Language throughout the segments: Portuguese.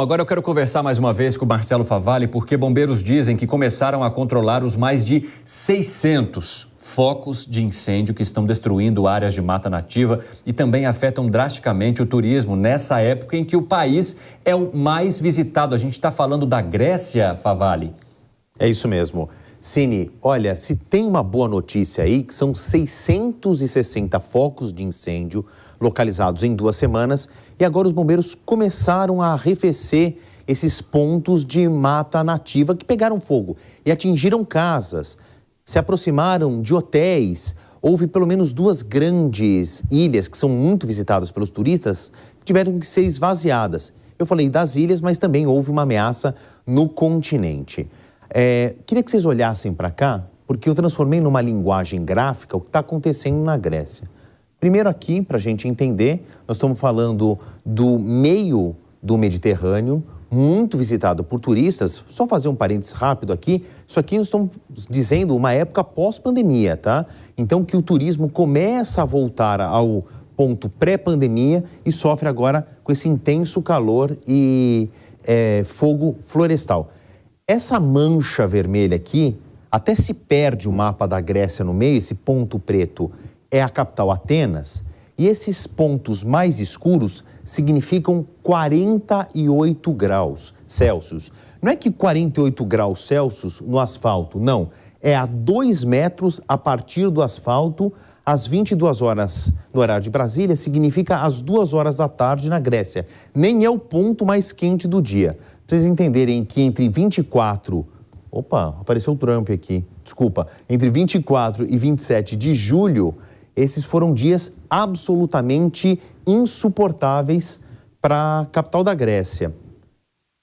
Agora eu quero conversar mais uma vez com o Marcelo Favalli, porque bombeiros dizem que começaram a controlar os mais de 600 focos de incêndio que estão destruindo áreas de mata nativa e também afetam drasticamente o turismo nessa época em que o país é o mais visitado. A gente está falando da Grécia, Favalli. É isso mesmo. Cine, olha, se tem uma boa notícia aí, que são 660 focos de incêndio localizados em 2 semanas, e agora os bombeiros começaram a arrefecer esses pontos de mata nativa que pegaram fogo e atingiram casas, se aproximaram de hotéis. Houve pelo menos 2 grandes ilhas que são muito visitadas pelos turistas, que tiveram que ser esvaziadas. Eu falei das ilhas, mas também houve uma ameaça no continente. Queria que vocês olhassem para cá, porque eu transformei numa linguagem gráfica o que está acontecendo na Grécia. Primeiro aqui, para a gente entender, nós estamos falando do meio do Mediterrâneo, muito visitado por turistas. Só fazer um parênteses rápido aqui, isso aqui nós estamos dizendo uma época pós-pandemia, tá? Então que o turismo começa a voltar ao ponto pré-pandemia e sofre agora com esse intenso calor e fogo florestal. Essa mancha vermelha aqui, até se perde o mapa da Grécia no meio, esse ponto preto é a capital Atenas, e esses pontos mais escuros significam 48 graus Celsius. Não é que 48 graus Celsius no asfalto, não. É a 2 metros a partir do asfalto, às 22 horas no horário de Brasília, significa às 2 horas da tarde na Grécia. Nem é o ponto mais quente do dia. Para vocês entenderem que entre 24... Opa, apareceu o Trump aqui, desculpa. Entre 24 e 27 de julho, esses foram dias absolutamente insuportáveis para a capital da Grécia.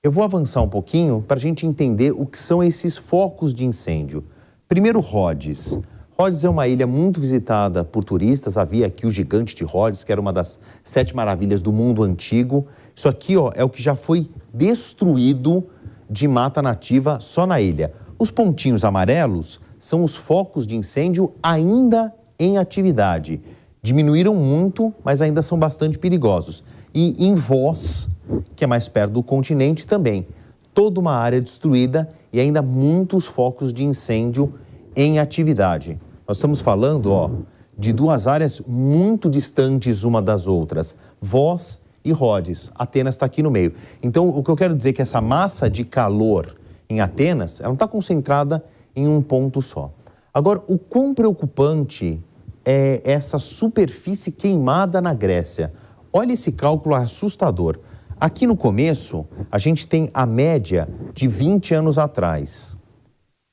Eu vou avançar um pouquinho para a gente entender o que são esses focos de incêndio. Primeiro, Rhodes. Rhodes é uma ilha muito visitada por turistas. Havia aqui o gigante de Rhodes, que era uma das 7 maravilhas do mundo antigo. Isso aqui, ó, é o que já foi destruído de mata nativa só na ilha. Os pontinhos amarelos são os focos de incêndio ainda em atividade. Diminuíram muito, mas ainda são bastante perigosos. E em Voss, que é mais perto do continente também, toda uma área destruída e ainda muitos focos de incêndio em atividade. Nós estamos falando, ó, de 2 áreas muito distantes uma das outras, Voss e Rhodes. Atenas está aqui no meio. Então, o que eu quero dizer é que essa massa de calor em Atenas, ela não está concentrada em um ponto só. Agora, o quão preocupante é essa superfície queimada na Grécia? Olha esse cálculo assustador. Aqui no começo, a gente tem a média de 20 anos atrás,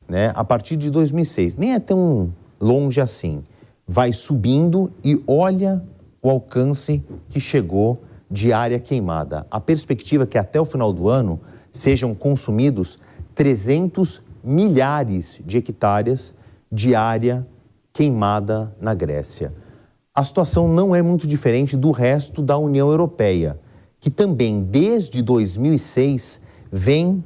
né? A partir de 2006. Nem é tão longe assim. Vai subindo e olha o alcance que chegou de área queimada. A perspectiva é que até o final do ano sejam consumidos 300 milhares de hectares de área queimada na Grécia. A situação não é muito diferente do resto da União Europeia, que também desde 2006 vem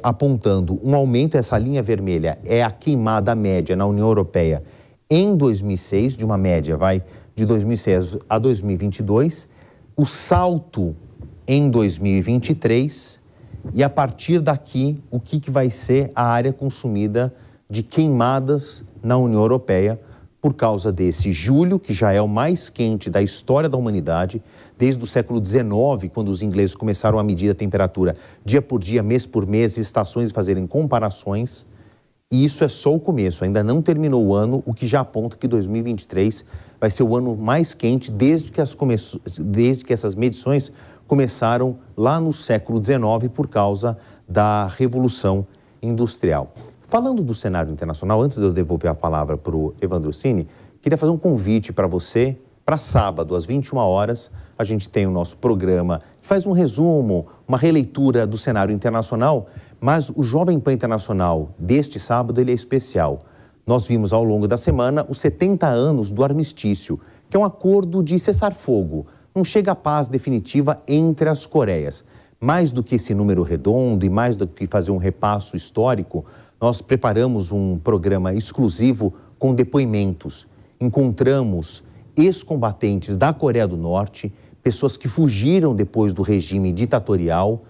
apontando um aumento. Essa linha vermelha é a queimada média na União Europeia em 2006, de uma média, de 2006 a 2022, o salto em 2023 e a partir daqui o que vai ser a área consumida de queimadas na União Europeia por causa desse julho, que já é o mais quente da história da humanidade, desde o século XIX, quando os ingleses começaram a medir a temperatura dia por dia, mês por mês, estações, e fazerem comparações. E isso é só o começo, ainda não terminou o ano, o que já aponta que 2023 vai ser o ano mais quente desde que essas medições começaram lá no século XIX por causa da Revolução Industrial. Falando do cenário internacional, antes de eu devolver a palavra para o Evandro Cini, queria fazer um convite para você. Para sábado, às 21 horas, a gente tem o nosso programa que faz um resumo, uma releitura do cenário internacional, mas o Jovem Pan Internacional deste sábado ele é especial. Nós vimos ao longo da semana os 70 anos do armistício, que é um acordo de cessar-fogo. Não chega a paz definitiva entre as Coreias. Mais do que esse número redondo e mais do que fazer um repasso histórico, nós preparamos um programa exclusivo com depoimentos. Encontramos ex-combatentes da Coreia do Norte, pessoas que fugiram depois do regime ditatorial,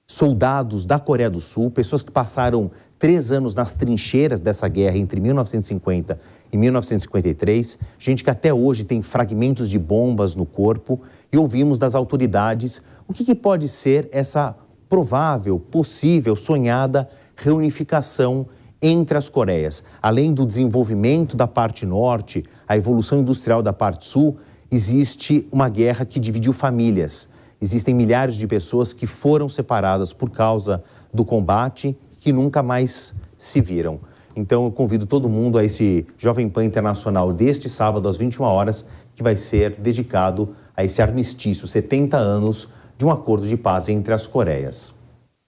soldados da Coreia do Sul, pessoas que passaram 3 anos nas trincheiras dessa guerra entre 1950 e 1953, gente que até hoje tem fragmentos de bombas no corpo, e ouvimos das autoridades o que pode ser essa provável, possível, sonhada reunificação entre as Coreias. Além do desenvolvimento da parte norte, a evolução industrial da parte sul, existe uma guerra que dividiu famílias. Existem milhares de pessoas que foram separadas por causa do combate, que nunca mais se viram. Então eu convido todo mundo a esse Jovem Pan Internacional deste sábado às 21 horas, que vai ser dedicado a esse armistício, 70 anos de um acordo de paz entre as Coreias.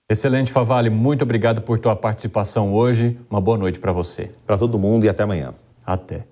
Excelente, Favalli. Muito obrigado por tua participação hoje. Uma boa noite para você. Para todo mundo e até amanhã. Até.